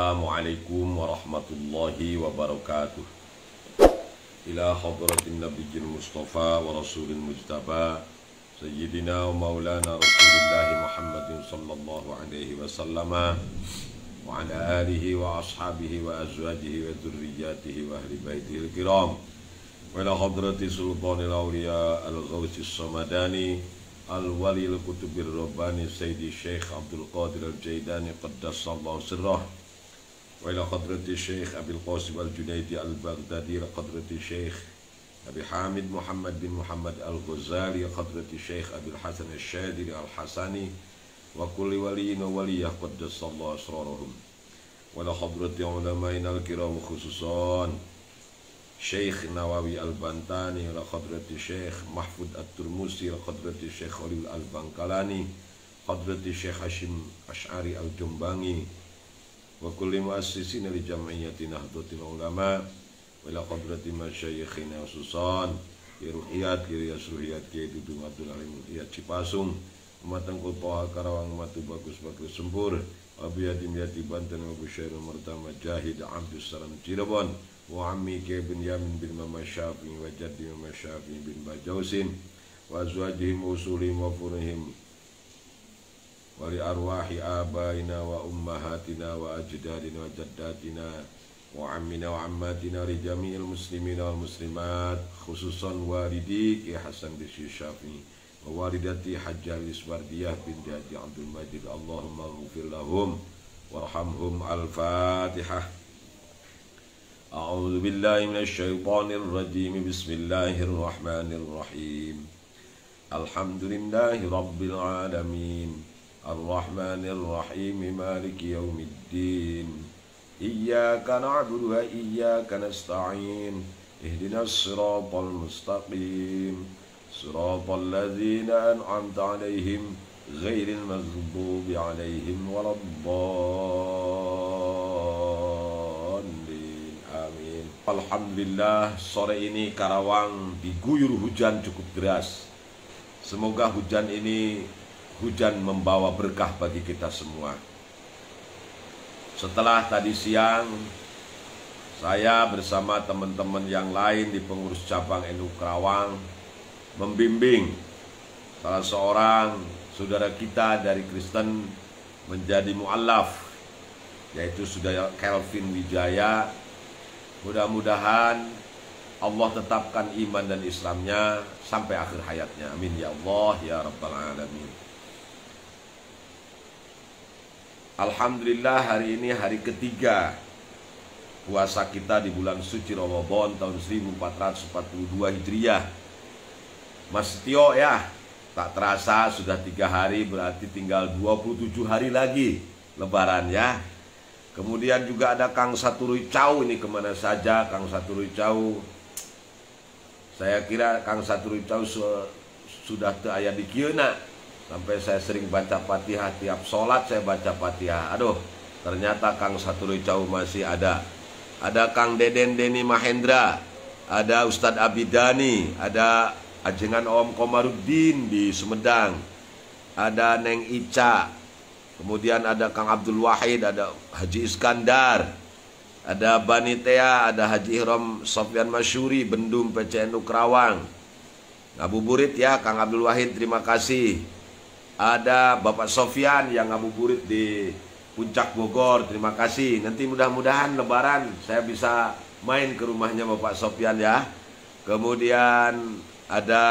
Assalamualaikum warahmatullahi wabarakatuh. Ila hadratin nabiyil mustafa wa rasulil mujtaba Sayyidina wa maulana Rasulillahi Muhammadin sallallahu alaihi wasallam wa ala alihi wa ashabihi wa azwajihi wa dhurriyyatihi wa ahli baitihi al-kiram wa ila hadrati sultanil awliya al-ghawthis samadani Al-Wali al-Kutubir Rabbani Sayyidi Syekh Abdul Qadir Al-Jaidani Qaddasallahu sirrah wa ila hadrati Syekh Abil Qasim Al-Junaidi Al-Baghdadi ila hadrati Syekh Abi Hamid Muhammad bin Muhammad Al-Ghazali ila hadrati Syekh Abil Hasan Al-Syadiri Al-Hasani wa kulli waliyin wa waliyah Qaddasallahu asrarahum wa ila hadrati ulama'in al-kiram khususan Syekh Nawawi Al-Bantani ila hadrati Syekh Mahfud At-Turmusi ila hadrati Syekh Khalil Al-Bangkalani hadrati Syekh Hashim Ash'ari Al-Jumbangi wa kulli muassisin li jam'iyyati Nahdlatul Ulama wa ila hadrati masyayikhina khususan Ruhiyat Ruhiyat Kiai Dudung Abdul Alim Ruhiyat Cipasung Matang Kultoha Karawang Matu Bagus Bagus Sempur Abiyadim Yati Banten Abu Syair Murtama Jahid Abdus Salam Cirebon wa ammi bin Yamin bin Mama Syafi'i wa jaddi Mama Syafi'i bin Bajausin wa azwajihim usulihim wa furihim wa li arwahi abaina wa ummahatina wa ajdadina wa jaddatina wa ammina wa ammatina li jami'il muslimina wal muslimat khususan walidi Ki Hasan Bisi Syafi'i wa walidati Hajjah Iswardiyah binti Haji Abdul Majid Allahumma ghfir lahum warhamhum. Al-Fatihah. A'udzu billahi minasy syaithanir rajim. Bismillahirrahmanirrahim. Alhamdulillahi rabbil alamin. Arrahmanir rahim. Maliki yaumiddin. Iyyaka na'budu wa iyyaka nasta'in. Ihdinas siratal mustaqim. Siratal ladzina an'amta 'alaihim ghairil maghdubi 'alaihim waladdallin. Alhamdulillah, sore ini Karawang diguyur hujan cukup deras. Semoga hujan ini hujan membawa berkah bagi kita semua. Setelah tadi siang saya bersama teman-teman yang lain di pengurus cabang NU Karawang membimbing salah seorang saudara kita dari Kristen menjadi mu'allaf, yaitu saudara Kelvin Wijaya. Mudah-mudahan Allah tetapkan iman dan Islamnya sampai akhir hayatnya. Amin ya Allah ya Rabbal Alamin. Alhamdulillah, hari ini hari ketiga puasa kita di bulan suci Ramadan tahun 1442 Hijriah. Mas Tio ya, tak terasa sudah 3 hari, berarti tinggal 27 hari lagi Lebaran ya. Kemudian juga ada Kang Saturuy Cau, ini kemana saja Kang Saturuy Cau? Saya kira Kang Saturuy Cau sudah aya di kieuna. Sampai saya sering baca Fatihah, tiap sholat saya baca Fatihah. Aduh, ternyata Kang Saturuy Cau masih ada. Ada Kang Deden Deni Mahendra, ada Ustadz Abidani, ada Ajengan Om Komaruddin di Sumedang, ada Neng Ica, kemudian ada Kang Abdul Wahid, ada Haji Iskandar, ada Banitea, ada Haji Ihram Sofyan Masyuri, Bendum PCNU Karawang. Ngabuburit ya Kang Abdul Wahid, terima kasih. Ada Bapak Sofyan yang ngabuburit di Puncak Bogor, terima kasih. Nanti mudah-mudahan Lebaran saya bisa main ke rumahnya Bapak Sofyan ya. Kemudian ada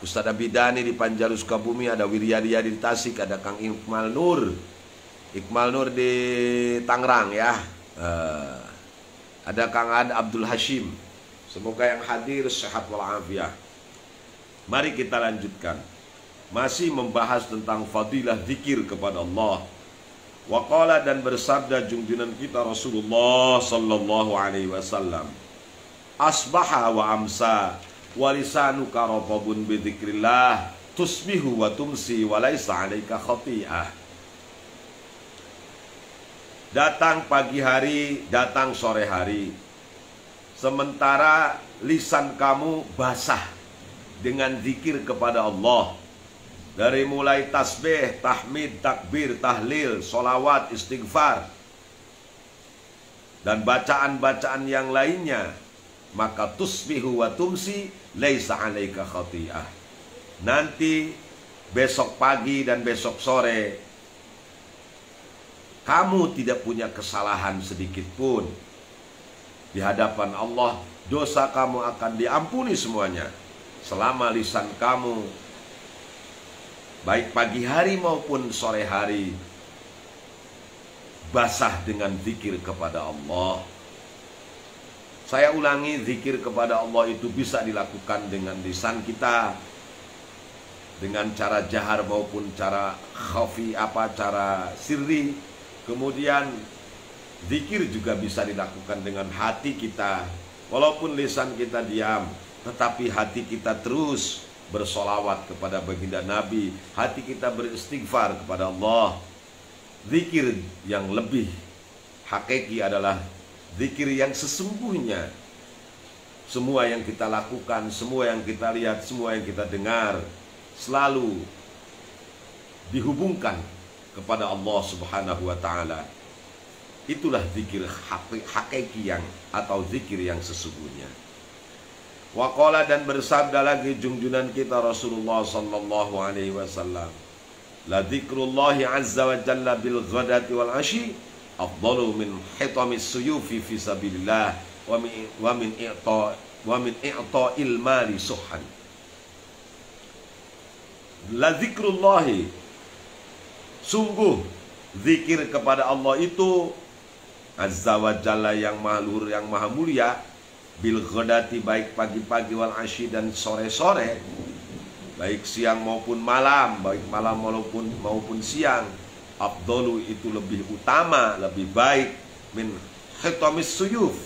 Ustadz Abidani di Panjalu Sukabumi, ada Wiryadiyah di Tasik, ada Kang Iqmal Nur di Tangerang ya. Ada Kang Ad Abdul Hashim. Semoga yang hadir sehat walafiat. Mari kita lanjutkan. Masih membahas tentang fadilah zikir kepada Allah. Waqala, dan bersabda junjungan kita Rasulullah sallallahu alaihi wasallam, asbaha wa amsa wa lisanuka rathabun bi dzikrillah tusbihu wa tumsi wa laisa 'alaika khati'ah. Datang pagi hari, datang sore hari, sementara lisan kamu basah dengan zikir kepada Allah. Dari mulai tasbih, tahmid, takbir, tahlil, solawat, istighfar. dan bacaan-bacaan yang lainnya, maka tusbihu wa tumsi laisa 'alaika khati'ah. Nanti besok pagi dan besok sore kamu tidak punya kesalahan sedikit pun. Di hadapan Allah dosa kamu akan diampuni semuanya selama lisan kamu baik pagi hari maupun sore hari basah dengan zikir kepada Allah. Saya ulangi, zikir kepada Allah itu bisa dilakukan dengan lisan kita, dengan cara jahar maupun cara khafi, cara sirri. Kemudian zikir juga bisa dilakukan dengan hati kita. Walaupun lisan kita diam, tetapi hati kita terus bersolawat kepada baginda Nabi, hati kita beristighfar kepada Allah. Zikir yang lebih hakiki adalah zikir yang sesungguhnya. Semua yang kita lakukan, semua yang kita lihat, semua yang kita dengar selalu dihubungkan kepada Allah Subhanahu wa ta'ala. Itulah zikir hakiki yang atau zikir yang sesungguhnya. Waqala, dan bersabda lagi junjungan kita Rasulullah sallallahu alaihi wasallam, la dzikrullahi azza wa jalla bil ghadati wal ashi afdalu min hitamis suyufi fi sabilillah wa min i'ta'il mali suhan. La dzikrullahi, sungguh zikir kepada Allah itu azza wa jalla, yang maha luhur, yang maha mulia, bil ghadati, baik pagi-pagi, wal asyi, dan sore-sore, baik siang maupun malam, baik malam maupun siang, afdalu, itu lebih utama, lebih baik, min khitamis suyuf,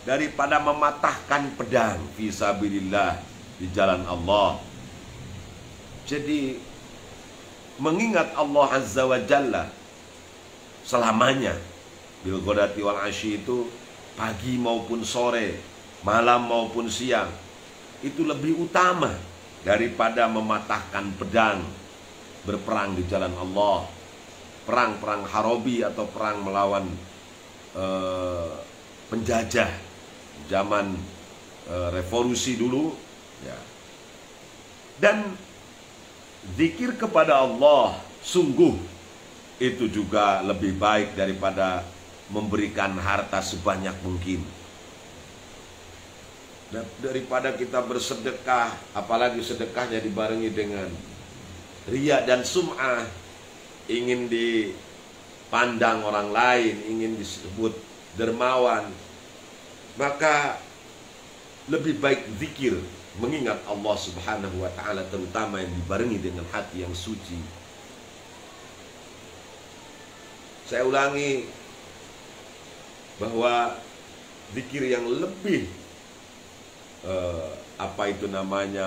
daripada mematahkan pedang fisabilillah, di jalan Allah. Jadi mengingat Allah azza wa jalla selamanya, bil ghadati wal asyi, itu pagi maupun sore, malam maupun siang, itu lebih utama daripada mematahkan pedang berperang di jalan Allah. Perang-perang harobi atau perang melawan penjajah zaman revolusi dulu ya. Dan zikir kepada Allah sungguh itu juga lebih baik daripada memberikan harta sebanyak mungkin. Daripada kita bersedekah, apalagi sedekahnya dibarengi dengan riya dan sum'ah, ingin dipandang orang lain, ingin disebut dermawan, maka lebih baik zikir mengingat Allah Subhanahu wa ta'ala, terutama yang dibarengi dengan hati yang suci. Saya ulangi bahwa zikir yang lebih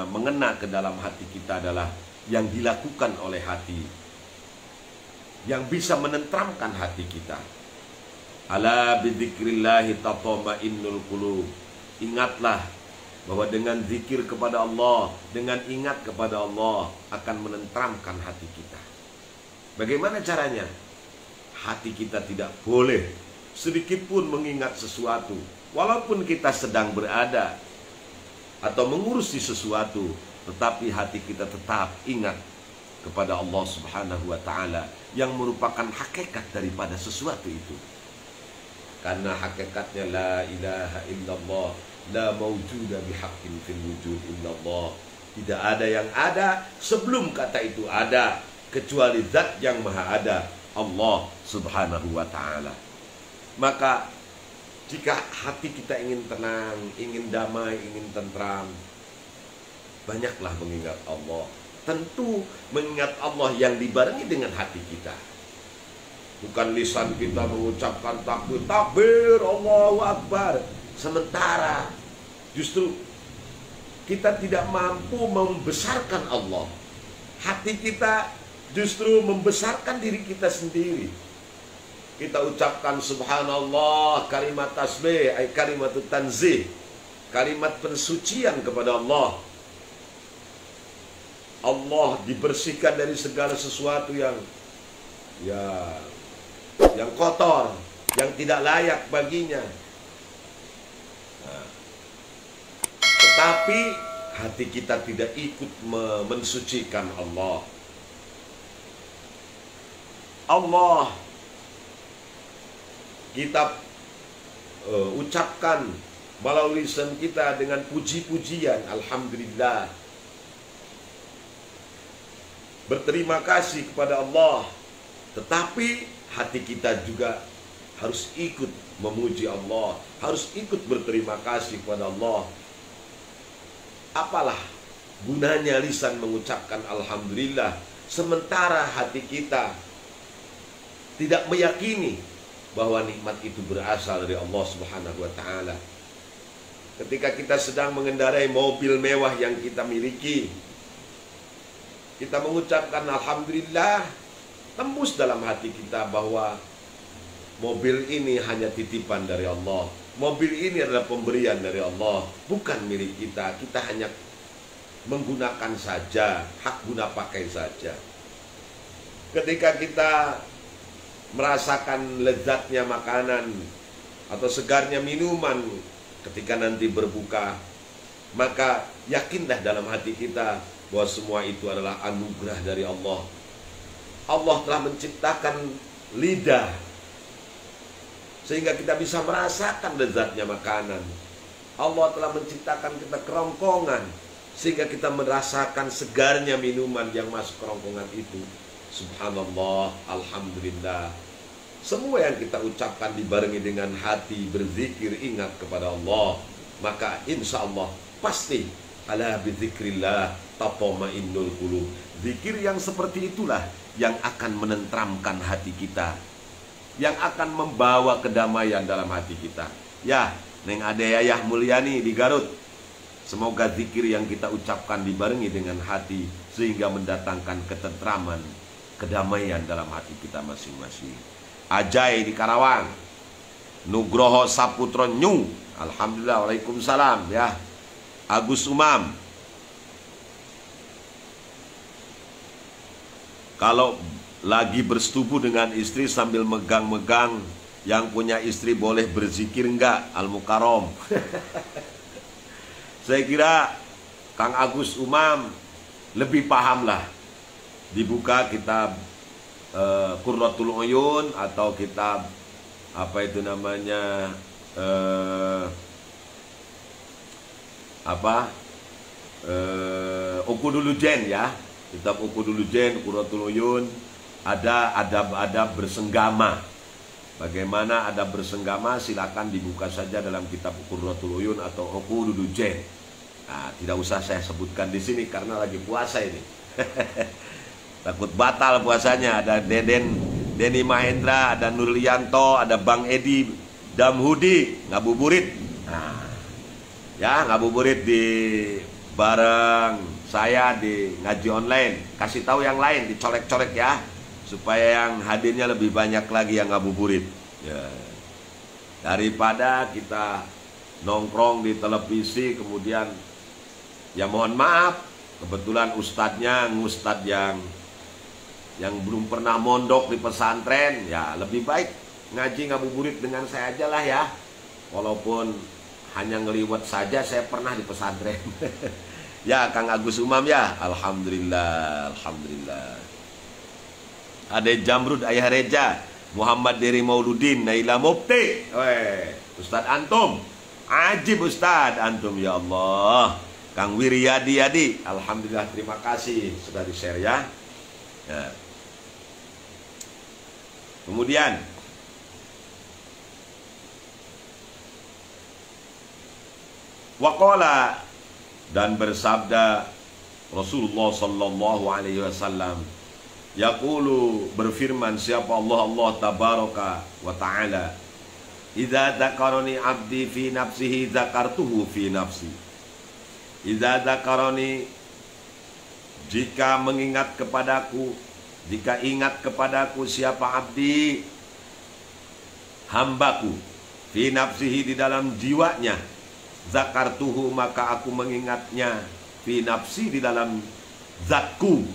mengena ke dalam hati kita adalah yang dilakukan oleh hati, yang bisa menenteramkan hati kita. Ala bidzikrillahi tatma'innul qulub. Ingatlah bahwa dengan zikir kepada Allah, dengan ingat kepada Allah, akan menenteramkan hati kita. Bagaimana caranya? Hati kita tidak boleh sedikit pun mengingat sesuatu, walaupun kita sedang berada atau mengurusi sesuatu, tetapi hati kita tetap ingat kepada Allah Subhanahu wa ta'ala, yang merupakan hakikat daripada sesuatu itu. Karena hakikatnya la ilaha illallah, la mawjuda bihaqqin fil wujud illallah. Tidak ada yang ada sebelum kata itu ada, kecuali zat yang maha ada, Allah Subhanahu wa ta'ala. Maka jika hati kita ingin tenang, ingin damai, ingin tentram, banyaklah mengingat Allah. Tentu mengingat Allah yang dibarengi dengan hati kita. Bukan lisan kita mengucapkan takbir, takbir, Allahu Akbar, sementara justru kita tidak mampu membesarkan Allah. Hati kita justru membesarkan diri kita sendiri. Kita ucapkan subhanallah, kalimat tasbih, kalimat tanzih, kalimat pensucian kepada Allah. Allah dibersihkan dari segala sesuatu yang kotor. yang tidak layak baginya. Nah, tetapi hati kita tidak ikut mensucikan Allah. Allah kita ucapkan melalui lisan kita dengan puji-pujian, alhamdulillah, berterima kasih kepada Allah. Tetapi hati kita juga harus ikut memuji Allah, harus ikut berterima kasih kepada Allah. Apalah gunanya lisan mengucapkan alhamdulillah, sementara hati kita tidak meyakini bahwa nikmat itu berasal dari Allah Subhanahu wa Ta'ala. Ketika kita sedang mengendarai mobil mewah yang kita miliki, kita mengucapkan alhamdulillah, tembus dalam hati kita bahwa mobil ini hanya titipan dari Allah. Mobil ini adalah pemberian dari Allah, bukan milik kita. Kita hanya menggunakan saja, hak guna pakai saja. Ketika kita merasakan lezatnya makanan atau segarnya minuman ketika nanti berbuka, maka yakinlah dalam hati kita bahwa semua itu adalah anugerah dari Allah. Allah telah menciptakan lidah sehingga kita bisa merasakan lezatnya makanan. Allah telah menciptakan kita kerongkongan sehingga kita merasakan segarnya minuman yang masuk kerongkongan itu. Subhanallah, alhamdulillah. Semua yang kita ucapkan dibarengi dengan hati berzikir, ingat kepada Allah, maka insya Allah pasti ala bizikrillah tatma'innul qulub. Zikir yang seperti itulah yang akan menentramkan hati kita, yang akan membawa kedamaian dalam hati kita. Ya, Neng Ade Yayah Mulyani di Garut, semoga zikir yang kita ucapkan dibarengi dengan hati sehingga mendatangkan ketentraman, kedamaian dalam hati kita masing-masing. Ajay di Karawang, Nugroho Saputro Nyu, alhamdulillah, waalaikumsalam ya. Agus Umam, kalau lagi bersetubuh dengan istri sambil megang-megang, yang punya istri boleh berzikir enggak? Al-Mukarrom. Saya kira Kang Agus Umam lebih paham lah. Dibuka kitab Qurratul Uyun atau kitab apa itu namanya Ukudulujen ya, kitab Ukudulujen, Qurratul Uyun, ada adab-adab bersenggama. Bagaimana adab bersenggama, silakan dibuka saja dalam kitab Qurratul Uyun atau Ukudulujen. Nah, tidak usah saya sebutkan di sini karena lagi puasa ini. Takut batal puasanya. Ada Denny Mahendra, ada Nurlianto, ada Bang Edi Damhudi ngabuburit. Nah, ya ngabuburit di bareng saya di ngaji online. Kasih tahu yang lain, dicolek-colek ya, supaya yang hadirnya lebih banyak lagi yang ngabuburit. Ya. Daripada kita nongkrong di televisi kemudian ya mohon maaf, kebetulan ustadznya ngustadz yang belum pernah mondok di pesantren, ya lebih baik ngaji ngabuburit dengan saya aja lah ya. Walaupun hanya ngeliwat saja, saya pernah di pesantren. Ya Kang Agus Umam ya, alhamdulillah, alhamdulillah. Ada Jamrud Ayah Reja, Muhammad Deri Mauludin, Naila Mufti, Ustadz Antum, ajib Ustadz Antum ya Allah. Kang Wiryadi Yadi, alhamdulillah, terima kasih sudah di-share ya. Ya. Kemudian waqala, dan bersabda Rasulullah sallallahu alaihi wasallam, yaqulu, berfirman siapa Allah tabaraka wa taala, idza dzakarani abdi fi nafsihi dzakartuhu fi nafsi. Idza dzakarani, jika mengingat kepadaku, jika ingat kepadaku siapa abdi, hambaku, fi nafsihi, di dalam jiwanya, zakartuhu, maka aku mengingatnya, fi nafsi, di dalam zatku.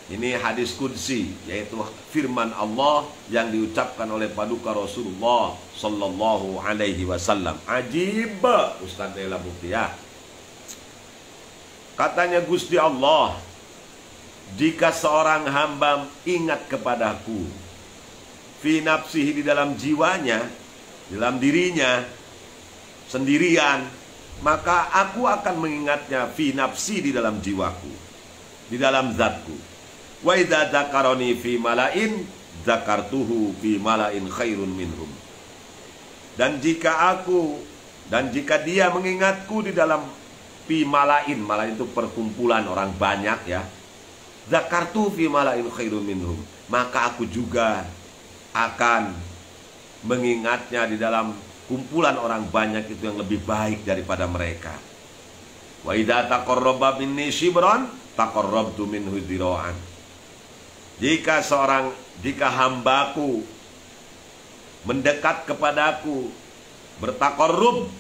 Ini hadis qudsi, yaitu firman Allah yang diucapkan oleh paduka Rasulullah sallallahu alaihi wasallam. Ajib, Ustaz Naila Mukti ya. Katanya Gusti Allah, jika seorang hamba ingat kepadaku fi nafsihi, di dalam jiwanya, di dalam dirinya sendirian, maka aku akan mengingatnya fi nafsi, di dalam jiwaku, di dalam zatku. Wa idza dzakarani fi malain dzakartuhu fi malain khairun minhum. Dan jika dia mengingatku di dalam fi malain, malain itu perkumpulan orang banyak ya, dzakartu fi malain khairun minhum, maka aku juga akan mengingatnya di dalam kumpulan orang banyak itu yang lebih baik daripada mereka. Wa idza taqarraba minni shibran taqarrabtu minhu dhira'an. Jika hambaku mendekat kepadaku, bertaqarrub,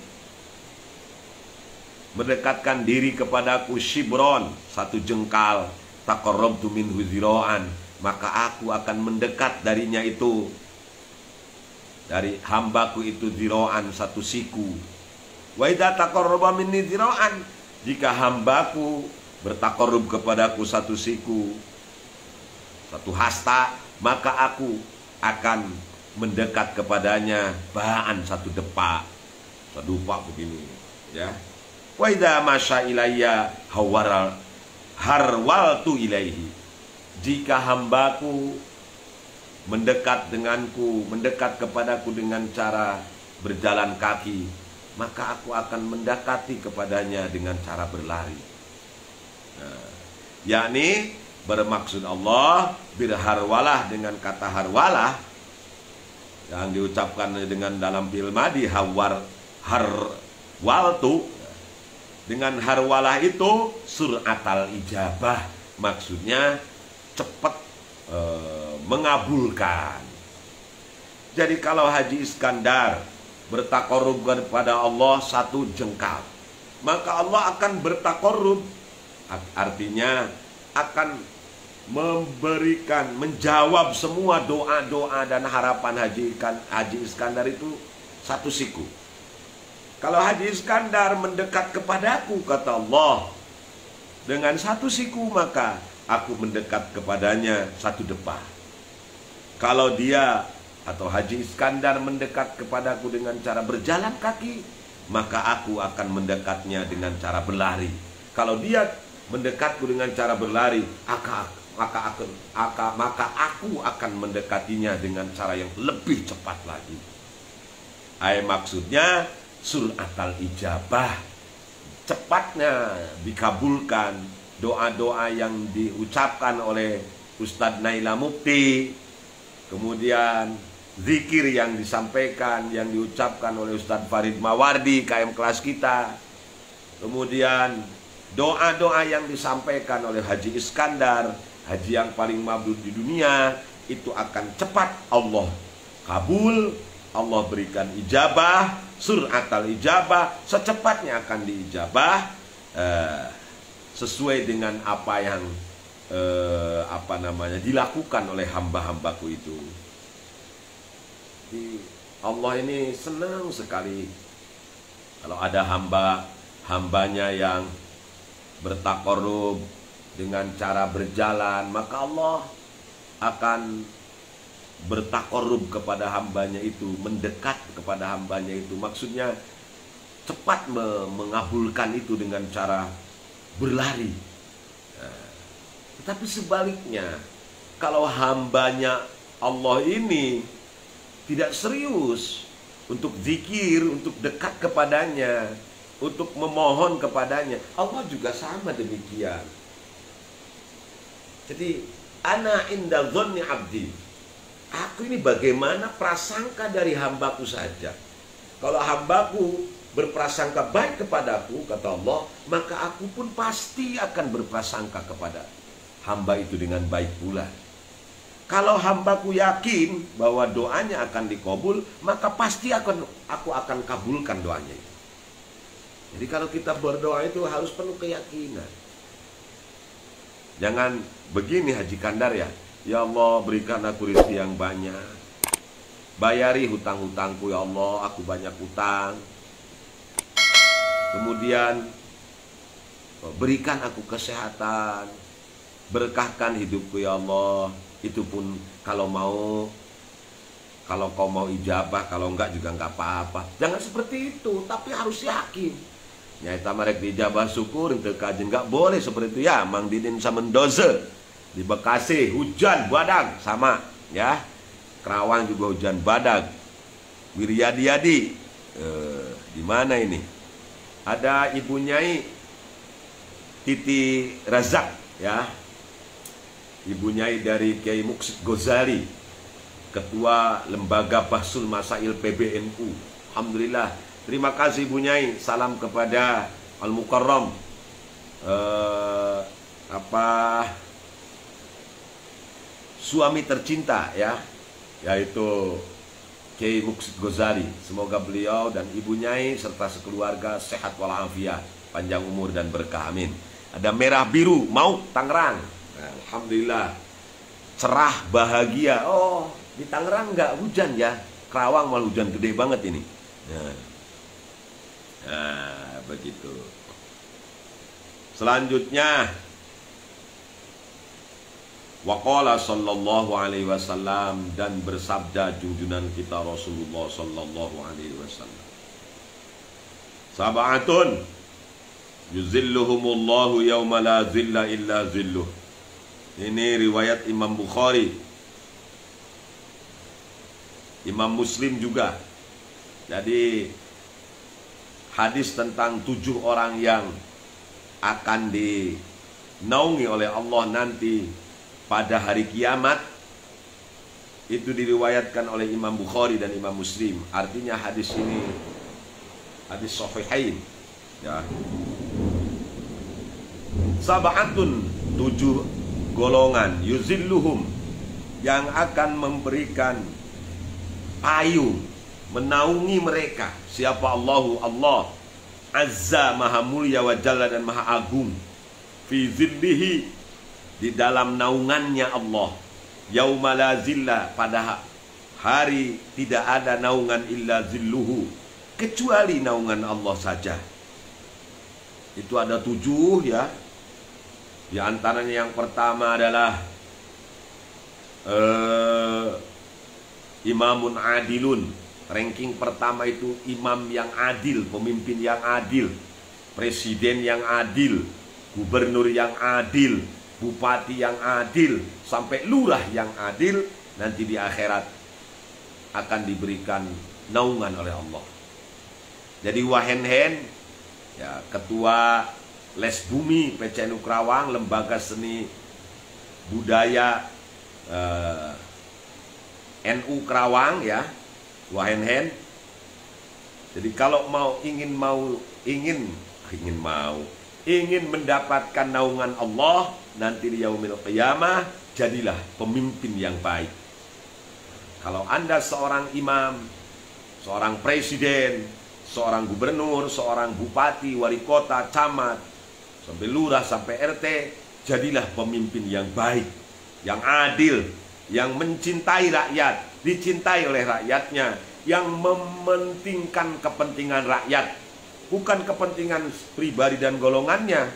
mendekatkan diri kepadaku, shibron, satu jengkal, taqarrabtu minhu dhira'an, maka aku akan mendekat darinya itu, dari hambaku itu, dhira'an, satu siku. Wa idza taqarraba minni dhira'an, jika hambaku bertaqarrub kepadaku satu siku, satu hasta, maka aku akan mendekat kepadanya ba'an, satu depak, satu depak begini ya. Wa idza masya ilayya harwaltu ilaihi, jika hambaku mendekat denganku, mendekat kepadaku dengan cara berjalan kaki, maka aku akan mendekati kepadanya dengan cara berlari. Nah, yakni bermaksud Allah berharwalah, dengan kata harwalah yang diucapkan dengan dalam fi'il madhi harwaltu, dengan harwalah itu sur'atal ijabah, maksudnya cepat mengabulkan. Jadi kalau Haji Iskandar bertaqarrub kepada Allah satu jengkal, maka Allah akan bertaqarrub, artinya akan memberikan, menjawab semua doa-doa dan harapan Haji Iskandar itu satu siku. Kalau Haji Iskandar mendekat kepadaku, kata Allah, dengan satu siku, maka aku mendekat kepadanya satu depa. Kalau dia atau Haji Iskandar mendekat kepadaku dengan cara berjalan kaki, maka aku akan mendekatnya dengan cara berlari. Kalau dia mendekatku dengan cara berlari, maka aku akan mendekatinya dengan cara yang lebih cepat lagi. Maksudnya sur'atal ijabah, cepatnya dikabulkan doa-doa yang diucapkan oleh Ustadz Naila Mukti, kemudian zikir yang disampaikan, yang diucapkan oleh Ustadz Farid Mawardi, KM kelas kita, kemudian doa-doa yang disampaikan oleh Haji Iskandar, haji yang paling mabrur di dunia, itu akan cepat Allah kabul, Allah berikan ijabah, sur'atal ijabah, secepatnya akan diijabah sesuai dengan apa yang dilakukan oleh hamba-hambaku itu. Jadi Allah ini senang sekali kalau ada hambanya yang bertaqarrub dengan cara berjalan, maka Allah akan bertaqarrub kepada hambanya itu, mendekat kepada hambanya itu, maksudnya cepat mengabulkan itu dengan cara berlari. Tetapi sebaliknya, kalau hambanya Allah ini tidak serius untuk zikir, untuk dekat kepadanya, untuk memohon kepadanya, Allah juga sama demikian. Jadi ana inda dzanni abdi, aku ini bagaimana prasangka dari hambaku saja. Kalau hambaku berprasangka baik kepadaku, kata Allah, maka aku pun pasti akan berprasangka kepada hamba itu dengan baik pula. Kalau hambaku yakin bahwa doanya akan dikabul, maka pasti aku akan kabulkan doanya itu. Jadi kalau kita berdoa itu harus penuh keyakinan. Jangan begini Haji Kandar ya. Ya Allah, berikan aku rezeki yang banyak. Bayari hutang-hutangku ya Allah, aku banyak hutang. Kemudian berikan aku kesehatan. Berkahkan hidupku ya Allah. Itu pun kalau kau mau ijabah, kalau enggak juga enggak apa-apa. Jangan seperti itu, tapi harus yakin. Nyata mereka dijabah syukur untuk kajian, enggak boleh seperti itu ya. Mang Didin sama Mendoza di Bekasi hujan badang sama ya. Kerawang juga hujan badang. Wiryadi di mana ini? Ada Ibu Nyai Titi Razak ya. Ibu Nyai dari Kiai Muksid Ghazali, Ketua Lembaga Bahsul Masail PBNU. Alhamdulillah. Terima kasih Ibu Nyai. Salam kepada Al-Mukarram suami tercinta ya, yaitu Kiai Muksid Ghazali. Semoga beliau dan Ibu Nyai serta sekeluarga sehat walafiat, panjang umur dan berkah, amin. Ada Merah Biru Mauk Tangerang. Alhamdulillah cerah bahagia. Oh, di Tangerang nggak hujan ya. Kerawang malah hujan gede banget ini. Nah, begitu. Selanjutnya, waqala sallallahu alaihi wasallam, dan bersabda junjungan kita Rasulullah sallallahu alaihi wasallam, sab'atun yuzilluhumullahu yawma la zilla illa zilluh. Ini riwayat Imam Bukhari, Imam Muslim juga. Jadi hadis tentang 7 orang yang akan dinaungi oleh Allah nanti pada hari kiamat, itu diriwayatkan oleh Imam Bukhari dan Imam Muslim. Artinya hadis ini hadis sahihain ya. Sab'atun, 7 golongan, yuzilluhum, yang akan memberikan payung, menaungi mereka. Siapa? Allahu, Allah Azza, maha mulia wa jalla dan maha agung. Fi zillihi, di dalam naungannya Allah. Yauma la zilla, pada hari tidak ada naungan illa zilluhu, kecuali naungan Allah saja. Itu ada 7 ya. Di antaranya yang pertama adalah imamun adilun. Ranking pertama itu imam yang adil, pemimpin yang adil, presiden yang adil, gubernur yang adil, bupati yang adil, sampai lurah yang adil. Nanti di akhirat akan diberikan naungan oleh Allah. Jadi wahenhen ya, ketua Les Bumi PCNU Kerawang, lembaga seni budaya NU Kerawang ya, wahenhen. Jadi kalau ingin mendapatkan naungan Allah nanti di yaumil qiyamah, jadilah pemimpin yang baik. Kalau Anda seorang imam, seorang presiden, seorang gubernur, seorang bupati, wali kota, camat, sampai lurah, sampai RT, jadilah pemimpin yang baik, yang adil, yang mencintai rakyat, dicintai oleh rakyatnya, yang mementingkan kepentingan rakyat, bukan kepentingan pribadi dan golongannya.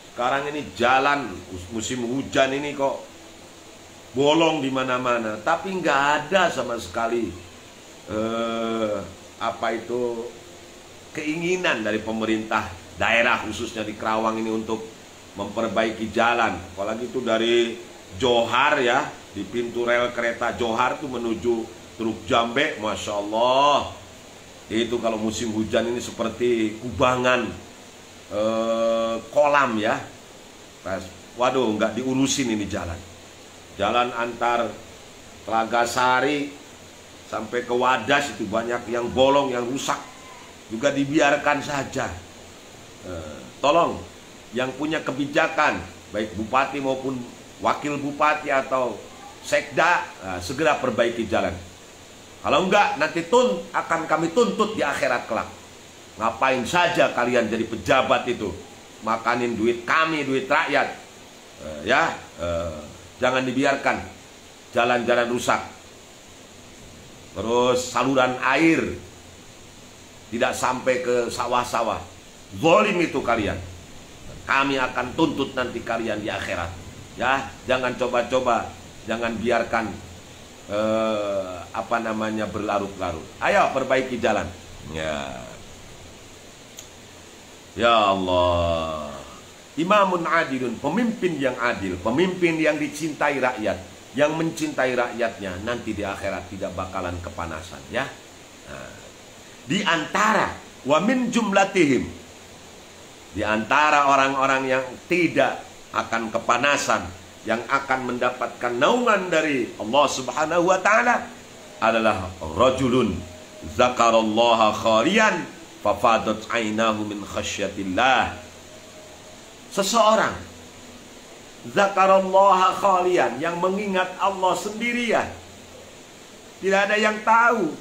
Sekarang ini jalan musim hujan ini kok bolong di mana-mana, tapi nggak ada sama sekali keinginan dari pemerintah daerah khususnya di Kerawang ini untuk memperbaiki jalan. Apalagi itu dari Johar ya, di pintu rel kereta Johar itu menuju Truk Jambe, Masya Allah. Itu kalau musim hujan ini seperti kubangan kolam ya. Waduh, nggak diurusin ini jalan. Jalan antar Telaga Sari sampai ke Wadas itu banyak yang bolong, yang rusak, juga dibiarkan saja. Tolong yang punya kebijakan, baik bupati maupun wakil bupati atau sekda, segera perbaiki jalan. Kalau enggak, nanti akan kami tuntut di akhirat kelak. Ngapain saja kalian jadi pejabat itu, makanin duit kami, duit rakyat. Jangan dibiarkan jalan-jalan rusak, terus saluran air tidak sampai ke sawah-sawah. Zalim itu kalian, kami akan tuntut nanti kalian di akhirat. Ya, jangan coba-coba, jangan biarkan berlarut-larut. Ayo perbaiki jalan. Ya Allah. Imamun adilun, pemimpin yang adil, pemimpin yang dicintai rakyat, yang mencintai rakyatnya, nanti di akhirat tidak bakalan kepanasan, ya. Di antara wa min jumlatihim, di antara orang-orang yang tidak akan kepanasan, yang akan mendapatkan naungan dari Allah Subhanahu wa taala adalah rajulun zakarallaha khalian fafadat ainahu min khasyatillah. Seseorang zakarallaha khalian, yang mengingat Allah sendirian, tidak ada yang tahu.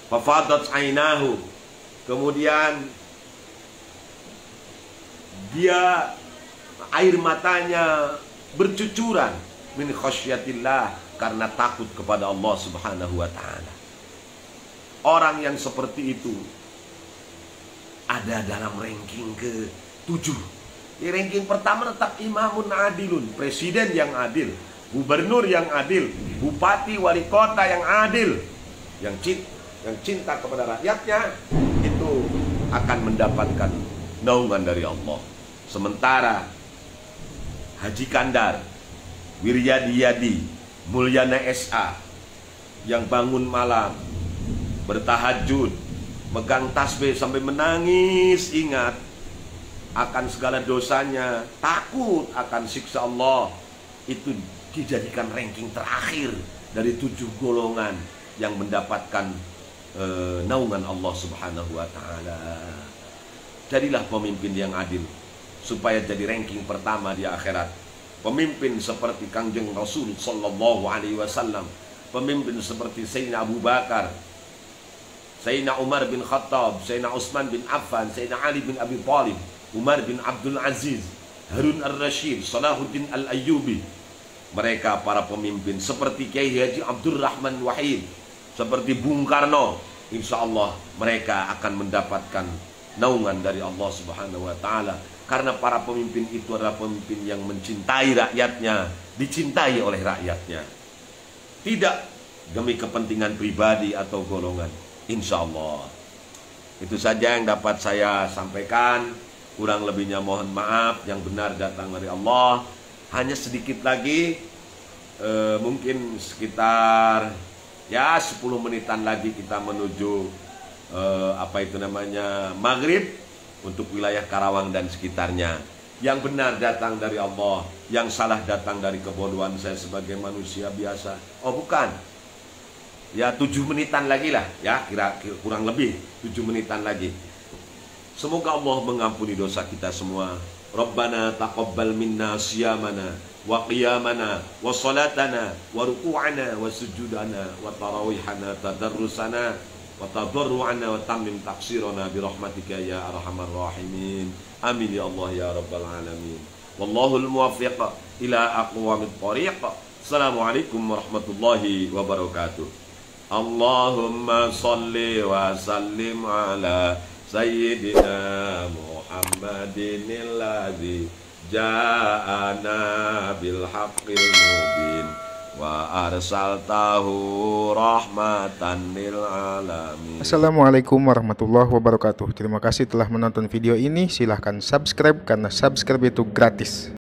Fafadat ainahu, kemudian dia air matanya bercucuran min khasyatillah, karena takut kepada Allah Subhanahu wa taala. Orang yang seperti itu ada dalam ranking ke-7. Di ranking pertama tetap imamun adilun, presiden yang adil, gubernur yang adil, bupati wali kota yang adil, yang cinta kepada rakyatnya, itu akan mendapatkan naungan dari Allah. Sementara Haji Kandar, Wiryadiyadi, Mulyana SA, yang bangun malam, bertahajud, megang tasbih sampai menangis, ingat akan segala dosanya, takut akan siksa Allah, itu dijadikan ranking terakhir dari 7 golongan yang mendapatkan naungan Allah Subhanahu wa taala. Jadilah pemimpin yang adil supaya jadi ranking pertama di akhirat. Pemimpin seperti Kangjeng Rasul sallallahu alaihi wasallam, pemimpin seperti Sayyidina Abu Bakar, Sayyidina Umar bin Khattab, Sayyidina Utsman bin Affan, Sayyidina Ali bin Abi Thalib, Umar bin Abdul Aziz, Harun ar-Rasyid, Salahuddin al-Ayyubi. Mereka para pemimpin seperti Kiai Haji Abdul Rahman Wahid, seperti Bung Karno. Insya Allah mereka akan mendapatkan naungan dari Allah Subhanahu wa taala, karena para pemimpin itu adalah pemimpin yang mencintai rakyatnya, dicintai oleh rakyatnya, tidak demi kepentingan pribadi atau golongan. Insya Allah. Itu saja yang dapat saya sampaikan. Kurang lebihnya mohon maaf, yang benar datang dari Allah. Hanya sedikit lagi, mungkin sekitar 10 menitan lagi kita menuju maghrib untuk wilayah Karawang dan sekitarnya. Yang benar datang dari Allah, yang salah datang dari kebodohan saya sebagai manusia biasa. Oh bukan, 7 menitan lagi lah, ya, kira kurang lebih 7 menitan lagi. Semoga Allah mengampuni dosa kita semua. Rabbana taqabbal minna siyamana wa qiyamana wa salatana wa ruku'ana wa sujudana wa tarawihana tadarrusana wa tadarru'ana wa tammim taqsirana birahmatika ya arhamar rahimin. Amin ya Allah ya rabbal alamin. Wallahul muwaffiq ila aqwamit thariq. Assalamualaikum warahmatullahi wabarakatuh. Allahumma salli wa sallim ala Sayyidina Muhammadin alladzi ja'ana bil haqqil mubin wa arsaltahu rahmatan lil alamin. Assalamualaikum warahmatullahi wabarakatuh. Terima kasih telah menonton video ini. Silahkan subscribe karena subscribe itu gratis.